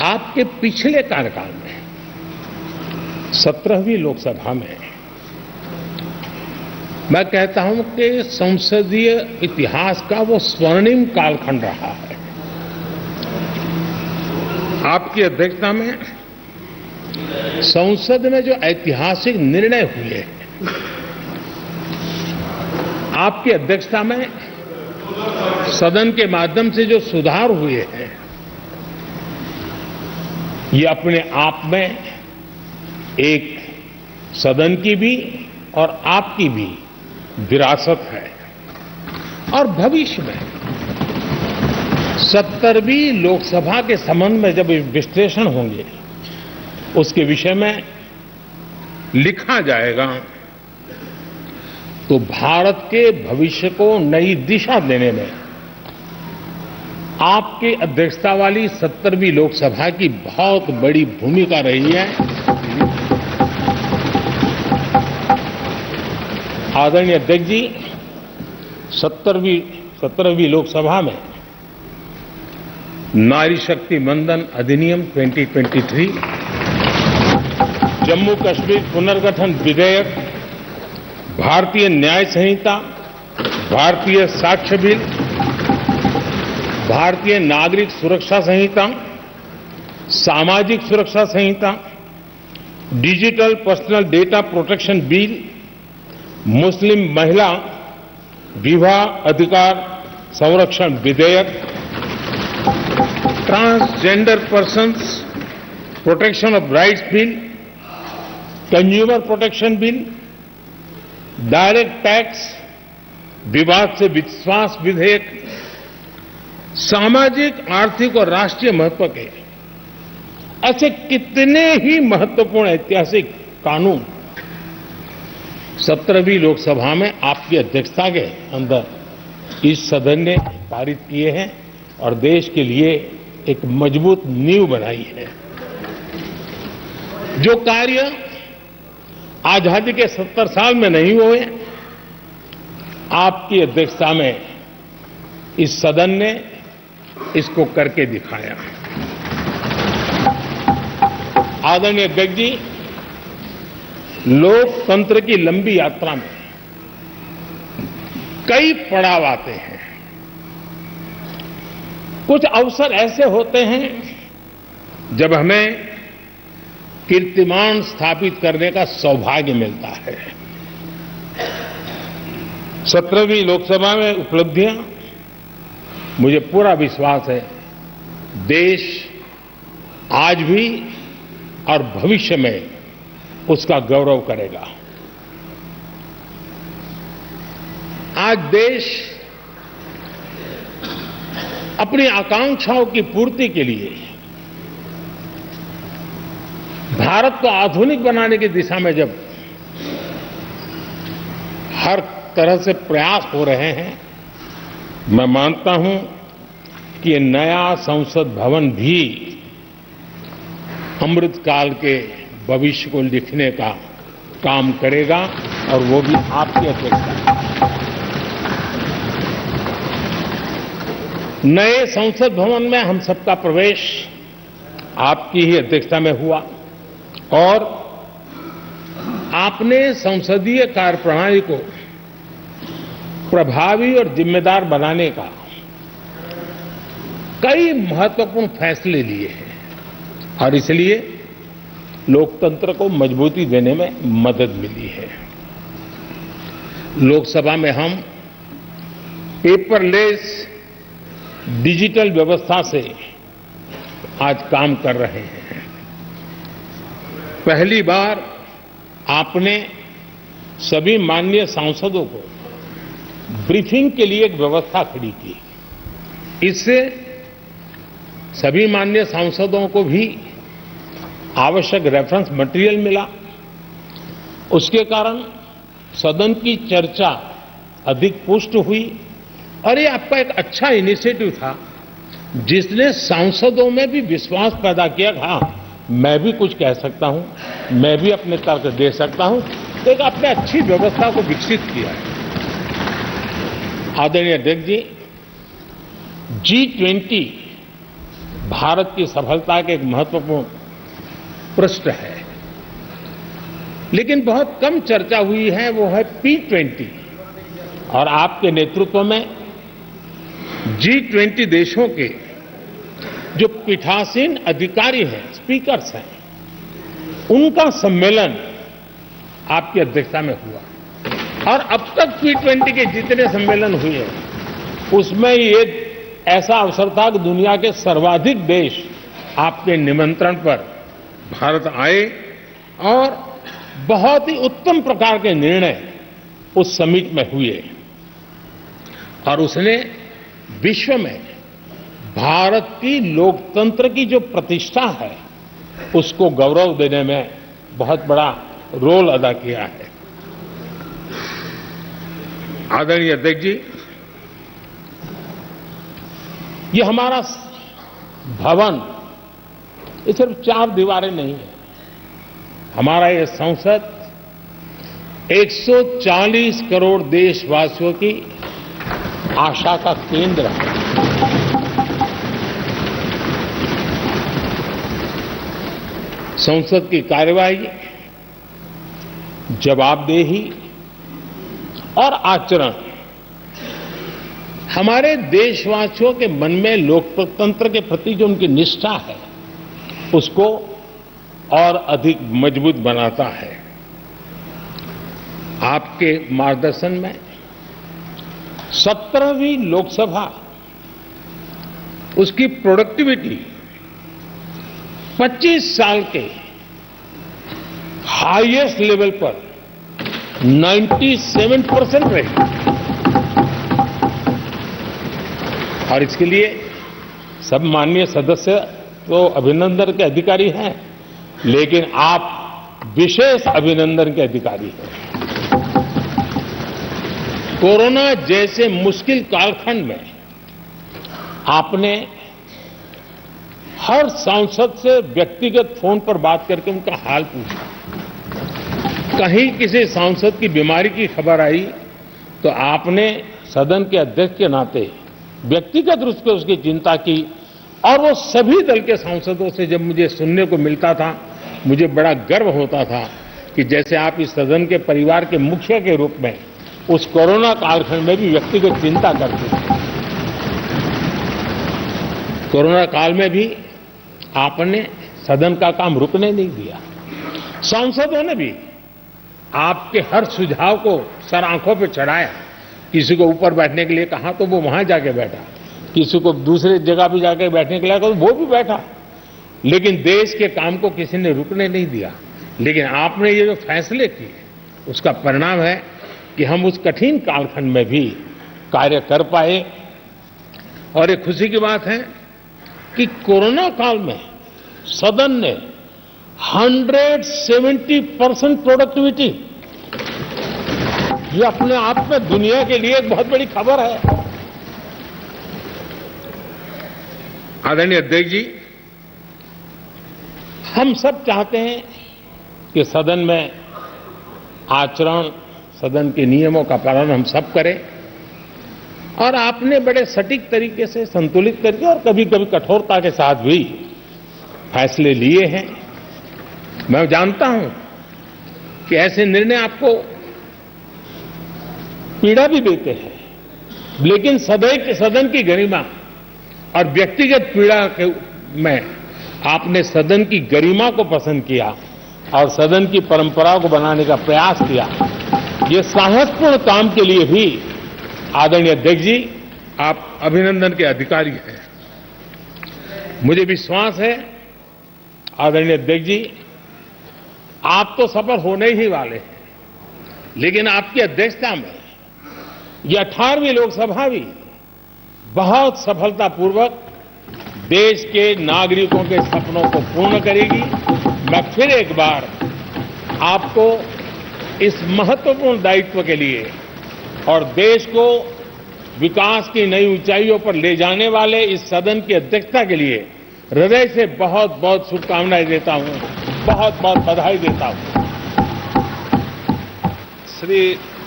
आपके पिछले कार्यकाल में 17वीं लोकसभा में मैं कहता हूं कि संसदीय इतिहास का वो स्वर्णिम कालखंड रहा है। आपकी अध्यक्षता में संसद में जो ऐतिहासिक निर्णय हुए हैं, आपकी अध्यक्षता में सदन के माध्यम से जो सुधार हुए हैं, ये अपने आप में एक सदन की भी और आपकी भी विरासत है। और भविष्य में 70वीं लोकसभा के संबंध में जब विश्लेषण होंगे, उसके विषय में लिखा जाएगा तो भारत के भविष्य को नई दिशा देने में आपकी अध्यक्षता वाली 70वीं लोकसभा की बहुत बड़ी भूमिका रही है। आदरणीय अध्यक्ष जी, 17वीं लोकसभा में नारी शक्ति वंदन अधिनियम 2023, जम्मू कश्मीर पुनर्गठन विधेयक, भारतीय न्याय संहिता, भारतीय साक्ष्य बिल, भारतीय नागरिक सुरक्षा संहिता, सामाजिक सुरक्षा संहिता, digital personal data protection bill, मुस्लिम महिला विवाह अधिकार संरक्षण विधेयक, transgender persons protection of rights bill, consumer protection bill, direct tax, विवाद से विश्वास विधेयक, सामाजिक, आर्थिक और राष्ट्रीय महत्व के ऐसे कितने ही महत्वपूर्ण ऐतिहासिक कानून 17वीं लोकसभा में आपकी अध्यक्षता के अंदर इस सदन ने पारित किए हैं और देश के लिए एक मजबूत नींव बनाई है। जो कार्य आजादी के 70 साल में नहीं हुए, आपकी अध्यक्षता में इस सदन ने इसको करके दिखाया। आदरणीय अध्यक्ष जी, लोकतंत्र की लंबी यात्रा में कई पड़ाव आते हैं। कुछ अवसर ऐसे होते हैं जब हमें कीर्तिमान स्थापित करने का सौभाग्य मिलता है। 17वीं लोकसभा में उपलब्धियां, मुझे पूरा विश्वास है देश आज भी और भविष्य में उसका गौरव करेगा। आज देश अपनी आकांक्षाओं की पूर्ति के लिए भारत को आधुनिक बनाने की दिशा में जब हर तरह से प्रयास हो रहे हैं, मैं मानता हूं कि ये नया संसद भवन भी अमृतकाल के भविष्य को लिखने का काम करेगा और वो भी आपकी अध्यक्षता में। नए संसद भवन में हम सबका प्रवेश आपकी ही अध्यक्षता में हुआ और आपने संसदीय कार्यप्रणाली को प्रभावी और जिम्मेदार बनाने का कई महत्वपूर्ण फैसले लिए हैं और इसलिए लोकतंत्र को मजबूती देने में मदद मिली है। लोकसभा में हम पेपरलेस डिजिटल व्यवस्था से आज काम कर रहे हैं। पहली बार आपने सभी माननीय सांसदों को ब्रीफिंग के लिए एक व्यवस्था खड़ी की। इससे सभी माननीय सांसदों को भी आवश्यक रेफरेंस मटेरियल मिला। उसके कारण सदन की चर्चा अधिक पुष्ट हुई और ये आपका एक अच्छा इनिशिएटिव था जिसने सांसदों में भी विश्वास पैदा किया। हाँ, मैं भी कुछ कह सकता हूं, मैं भी अपने तर्क दे सकता हूं, तो एक आपने अच्छी व्यवस्था को विकसित किया है। आदरणीय अध्यक्ष जी, G20 भारत की सफलता के एक महत्वपूर्ण पृष्ठ है। लेकिन बहुत कम चर्चा हुई है, वो है P20 और आपके नेतृत्व में G20 देशों के जो पीठासीन अधिकारी हैं, स्पीकर्स हैं, उनका सम्मेलन आपकी अध्यक्षता में हुआ। और अब तक P20 के जितने सम्मेलन हुए उसमें ये ऐसा अवसर था कि दुनिया के सर्वाधिक देश आपके निमंत्रण पर भारत आए और बहुत ही उत्तम प्रकार के निर्णय उस समिट में हुए और उसने विश्व में भारत की लोकतंत्र की जो प्रतिष्ठा है उसको गौरव देने में बहुत बड़ा रोल अदा किया है। आदरणीय अध्यक्ष जी, ये हमारा भवन ये सिर्फ 4 दीवारें नहीं है। हमारा ये संसद 140 करोड़ देशवासियों की आशा का केंद्र है। संसद की कार्यवाही, जवाबदेही और आचरण हमारे देशवासियों के मन में लोकतंत्र के प्रति जो उनकी निष्ठा है उसको और अधिक मजबूत बनाता है। आपके मार्गदर्शन में 17वीं लोकसभा उसकी प्रोडक्टिविटी 25 साल के हाईएस्ट लेवल पर 97% रही और इसके लिए सब माननीय सदस्य तो अभिनंदन के अधिकारी हैं, लेकिन आप विशेष अभिनंदन के अधिकारी हैं। कोरोना जैसे मुश्किल कालखंड में आपने हर सांसद से व्यक्तिगत फोन पर बात करके उनका हाल पूछा। कहीं किसी सांसद की बीमारी की खबर आई तो आपने सदन के अध्यक्ष के नाते व्यक्तिगत रूप से उसकी चिंता की और वो सभी दल के सांसदों से जब मुझे सुनने को मिलता था मुझे बड़ा गर्व होता था कि जैसे आप इस सदन के परिवार के मुखिया के रूप में उस कोरोना कालखंड में भी व्यक्तिगत चिंता करते थे। कोरोना काल में भी आपने सदन का काम रुकने नहीं दिया। सांसदों ने भी आपके हर सुझाव को सर आंखों पर चढ़ाया। किसी को ऊपर बैठने के लिए कहा तो वो वहां जाके बैठा, किसी को दूसरे जगह भी जाके बैठने के लिए कहा तो वो भी बैठा, लेकिन देश के काम को किसी ने रुकने नहीं दिया। लेकिन आपने ये जो फैसले किए उसका परिणाम है कि हम उस कठिन कालखंड में भी कार्य कर पाए। और एक खुशी की बात है कि कोरोना काल में सदन ने 170% प्रोडक्टिविटी, ये अपने आप में दुनिया के लिए एक बहुत बड़ी खबर है। आदरणीय अध्यक्ष जी, हम सब चाहते हैं कि सदन में आचरण, सदन के नियमों का पालन हम सब करें और आपने बड़े सटीक तरीके से संतुलित करके और कभी कभी कठोरता के साथ भी फैसले लिए हैं। मैं जानता हूं कि ऐसे निर्णय आपको पीड़ा भी देते हैं, लेकिन सदन की गरिमा और व्यक्तिगत पीड़ा में आपने सदन की गरिमा को पसंद किया और सदन की परंपरा को बनाने का प्रयास किया। ये साहसपूर्ण काम के लिए भी आदरणीय अध्यक्ष जी आप अभिनंदन के अधिकारी हैं। मुझे विश्वास है आदरणीय अध्यक्ष जी, आप तो सफल होने ही वाले हैं, लेकिन आपकी अध्यक्षता में यह 18वीं लोकसभा भी बहुत सफलतापूर्वक देश के नागरिकों के सपनों को पूर्ण करेगी। मैं फिर एक बार आपको इस महत्वपूर्ण दायित्व के लिए और देश को विकास की नई ऊंचाइयों पर ले जाने वाले इस सदन की अध्यक्षता के लिए हृदय से बहुत बहुत शुभकामनाएं देता हूं, बहुत बहुत बधाई देता हूं। श्री